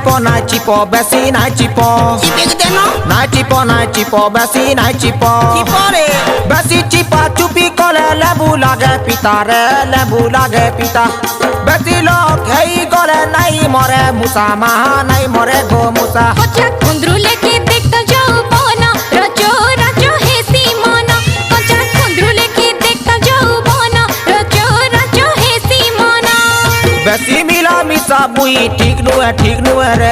চিপো বেশি নাই চিপো চিপে দেন নাই চিপো বেশি নাই চিপো চিপরে বেশি চিপা চুপি কলে লেবু লাগে পিতা রে লেবু লাগে পিতা বেশি লোক হেই গলে নাই মরে মুসা মাহা নাই মরে গো মুসা কচা কুন্দ্রু লেকে দেখতো যৌবনা রাজো রাজো হেসি মনা কচা কুন্দ্রু লেকে দেখতো যৌবনা রাজো রাজো হেসি মনা বেশি মিলা মিশা মুই ঠিক নুয়ে রে